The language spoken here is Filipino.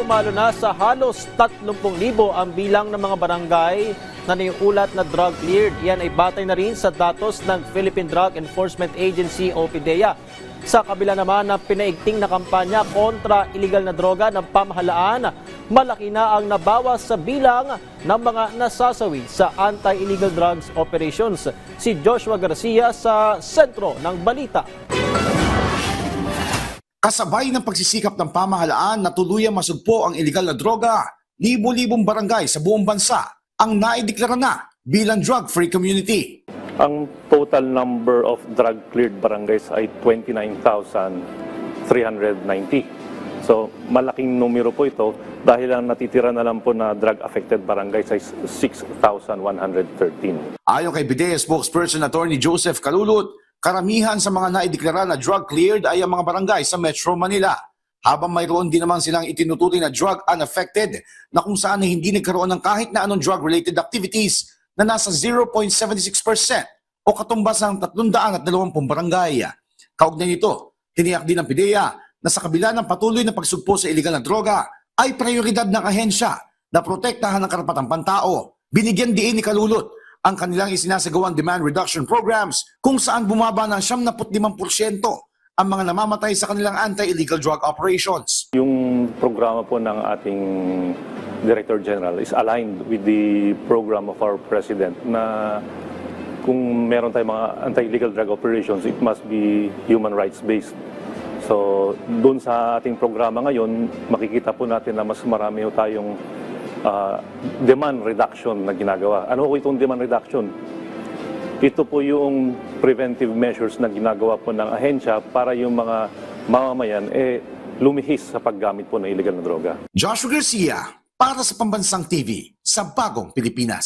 dumalo na sa halos 30,000 ang bilang ng mga barangay na naiulat na drug cleared. Yan ay batay na rin sa datos ng Philippine Drug Enforcement Agency o PDEA. Sa kabila naman ng pinaigting na kampanya kontra iligal na droga ng pamahalaan, malaki na ang nabawas sa bilang ng mga nasasawi sa anti-illegal drugs operations. Si Joshua Garcia sa sentro ng balita. Kasabay ng pagsisikap ng pamahalaan na tuluyang masugpo ang iligal na droga, libo-libong barangay sa buong bansa ang naideklara na bilang drug-free community. Ang total number of drug-cleared barangays ay 29,390. So malaking numero po ito dahil ang natitira na lang po na drug-affected barangays ay 6,113. Ayon kay PDEA spokesperson Attorney Joseph Calulut, karamihan sa mga naideklara na drug-cleared ay ang mga barangay sa Metro Manila. Habang mayroon din naman silang itinuturing na drug unaffected na kung saan na hindi nagkaroon ng kahit na anong drug-related activities na nasa 0.76% o katumbas ng 320 barangay. Kaugnay nito, tiniyak din ng PDEA na sa kabila ng patuloy na pagsugpo sa iligal na droga ay prioridad ng ahensya na protektahan ng karapatang pantao. Binigyan diin ni Calulut ang kanilang isinasagawang demand reduction programs kung saan bumaba ng 75% ang mga namamatay sa kanilang anti-illegal drug operations. Yung programa po ng ating Director General is aligned with the program of our President na kung meron tayong mga anti-illegal drug operations, it must be human rights based. So doon sa ating programa ngayon, makikita po natin na mas marami tayong demand reduction na ginagawa. Ano po itong demand reduction? Ito po yung preventive measures na ginagawa po ng ahensya para yung mga mamamayan lumihis sa paggamit po ng illegal na droga. Joshua Garcia para sa Pambansang TV sa Bagong Pilipinas.